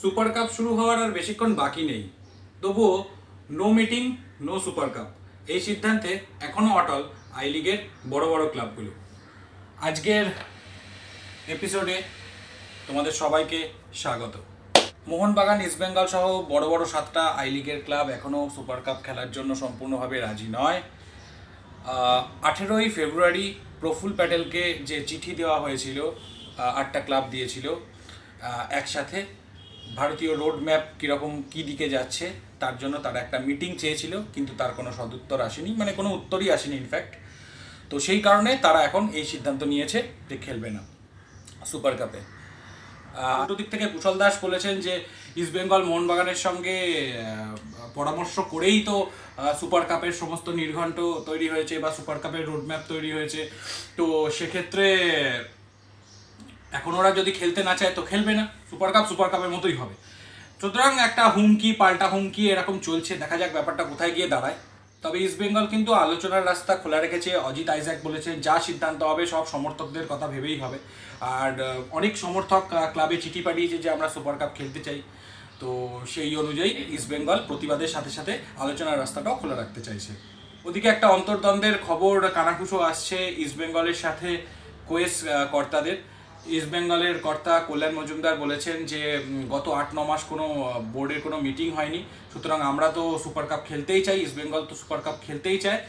Super cup শুরু হওয়ার আর বেশিক্ষণ বাকি নেই, তবুও no meeting no super cup এই সিদ্ধান্তে এখনও অটল আই লিগের বড় বড় ক্লাবগুলো। আজকের এপিসোডে তোমাদের সবাইকে স্বাগত। মোহনবাগান, ইস্টবেঙ্গল সহ বড় বড় 7টা আই লিগের ক্লাব এখনও সুপার কাপ খেলার জন্য সম্পূর্ণভাবে রাজি নয়। 18ই ফেব্রুয়ারি প্রফুল প্যাটেলকে যে চিঠি দেওয়া হয়েছিল, 8টা ক্লাব দিয়েছিল একসাথে, ভারতীয় রোড ম্যাপ কীরকম কী দিকে যাচ্ছে তার জন্য তারা একটা মিটিং চেয়েছিল, কিন্তু তার কোনো সদুত্তর আসেনি, মানে কোনো উত্তরই আসেনি ইনফ্যাক্ট। তো সেই কারণে তারা এখন এই সিদ্ধান্ত নিয়েছে যে খেলবে না সুপার কাপে। দুটো দিক থেকে কুশল দাস বলেছেন যে ইস্টবেঙ্গল মোহনবাগানের সঙ্গে পরামর্শ করেই তো সুপার কাপের সমস্ত নির্ঘণ্ট তৈরি হয়েছে বা সুপার কাপের রোডম্যাপ তৈরি হয়েছে, তো সেক্ষেত্রে এখন ওরা যদি খেলতে না চায় তো খেলবে না, সুপার কাপের মতোই হবে। সুতরাং একটা হুমকি পাল্টা হুমকি এরকম চলছে, দেখা যাক ব্যাপারটা কোথায় গিয়ে দাঁড়ায়। তবে ইস্টবেঙ্গল কিন্তু আলোচনার রাস্তা খোলা রেখেছে। অজিত আইজ্যাক বলেছেন যা সিদ্ধান্ত হবে সব সমর্থকদের কথা ভেবেই হবে। আর অনেক সমর্থক ক্লাবে চিঠি পাঠিয়েছে যে আমরা সুপার কাপ খেলতে চাই, তো সেই অনুযায়ী ইস্টবেঙ্গল প্রতিবাদের সাথে সাথে আলোচনার রাস্তাটাও খোলা রাখতে চাইছে। ওদিকে একটা অন্তর্দ্বন্দ্বের খবর কানাঘুষো আসছে ইস্টবেঙ্গলের সাথে কোয়েস কর্তাদের। ইস্টবেঙ্গলের কর্তা কল্যাণ মজুমদার বলেছেন যে গত 8-9 মাস কোনো বোর্ডের কোনো মিটিং হয়নি, সুতরাং আমরা তো সুপার কাপ খেলতেই চাই, ইস্টবেঙ্গল তো সুপার কাপ খেলতেই চায়,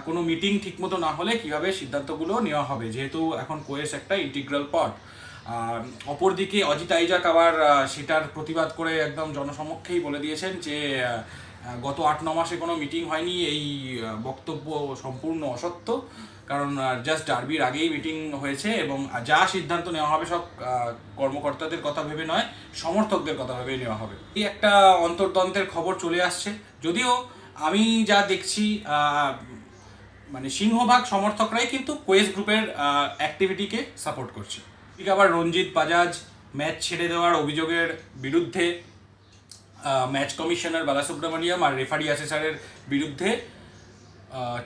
কোনো মিটিং ঠিকমতো না হলে কীভাবে সিদ্ধান্তগুলো নেওয়া হবে, যেহেতু এখন কোয়েস একটা ইন্টিগ্রাল পার্ট। অপরদিকে অজিত আইজাক আবার সেটার প্রতিবাদ করে একদম জনসমক্ষেই বলে দিয়েছেন যে গত 8-9 মাসে কোনো মিটিং হয়নি, এই বক্তব্য সম্পূর্ণ অসত্য, কারণ জাস্ট ডার্বির আগেই মিটিং হয়েছে এবং যা সিদ্ধান্ত নেওয়া হবে সব কর্মকর্তাদের কথা ভেবে নয়, সমর্থকদের কথা ভেবেই নেওয়া হবে। এই একটা অন্তর্দ্বন্দ্বের খবর চলে আসছে, যদিও আমি যা দেখছি মানে সিংহভাগ সমর্থকরাই কিন্তু কোয়েস গ্রুপের অ্যাক্টিভিটিকে সাপোর্ট করছে। ঠিক আবার রঞ্জিত বাজাজ ম্যাচ ছেড়ে দেওয়ার অভিযোগের বিরুদ্ধে ম্যাচ কমিশনার বালাসুব্রমণিয়াম আর রেফারি অ্যাসেসারের বিরুদ্ধে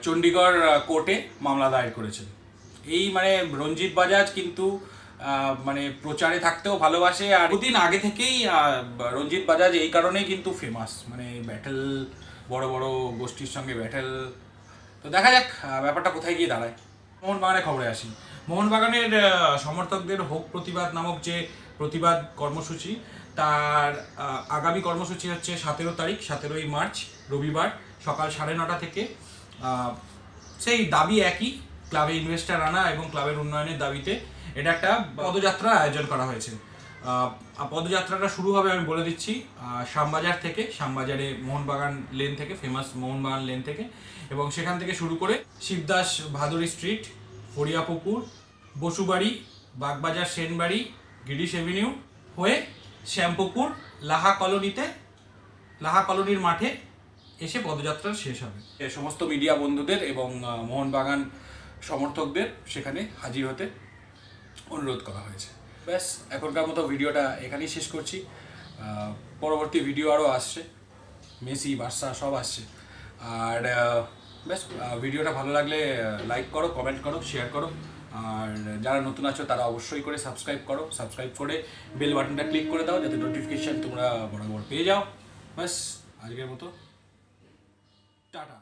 চণ্ডীগড় কোর্টে মামলা দায়ের করেছেন। এই মানে রঞ্জিত বাজাজ কিন্তু মানে প্রচারে থাকতেও ভালোবাসে, আর দুদিন আগে থেকেই রঞ্জিত বাজাজ এই কারণেই কিন্তু ফেমাস, মানে ব্যাটেল, বড় বড় গোষ্ঠীর সঙ্গে ব্যাটেল। তো দেখা যাক ব্যাপারটা কোথায় গিয়ে দাঁড়ায়। মোহনবাগানের খবরে আসি। মোহনবাগানের সমর্থকদের হোক প্রতিবাদ নামক যে প্রতিবাদ কর্মসূচি, তার আগামী কর্মসূচি হচ্ছে 17 তারিখ, 17ই মার্চ রবিবার সকাল 9:30 থেকে। সেই দাবি একই, ক্লাবে ইনভেস্টার আনা এবং ক্লাবের উন্নয়নের দাবিতে এটা একটা পদযাত্রা আয়োজন করা হয়েছে। পদযাত্রাটা শুরু হবে আমি বলে দিচ্ছি শ্যামবাজার থেকে, শ্যামবাজারে মোহনবাগান লেন থেকে, ফেমাস মোহনবাগান লেন থেকে, এবং সেখান থেকে শুরু করে শিবদাস ভাদুরী স্ট্রিট, ফরিয়াপুকুর, বসুবাড়ি, বাগবাজার সেনবাড়ি, গিরিশ এভিনিউ হয়ে শ্যামপুকুর লাহা কলোনির মাঠে এসে পদযাত্রা শেষ হবে। সমস্ত মিডিয়া বন্ধুদের এবং মোহনবাগান সমর্থকদের সেখানে হাজির হতে অনুরোধ করা হয়েছে। ব্যাস, এখনকার মতো ভিডিওটা এখানেই শেষ করছি। পরবর্তী ভিডিও আরও আসছে, মেসি বার্সা সব আসছে। আর ব্যাস, ভিডিওটা ভালো লাগলে লাইক করো, কমেন্ট করো, শেয়ার করো, আর যারা নতুন আছো তারা অবশ্যই করে সাবস্ক্রাইব করো, সাবস্ক্রাইব করে বেল বাটনটা ক্লিক করে দাও যাতে নোটিফিকেশান তোমরা বরাবর পেয়ে যাও। ব্যাস, আজকের মতো টাটা।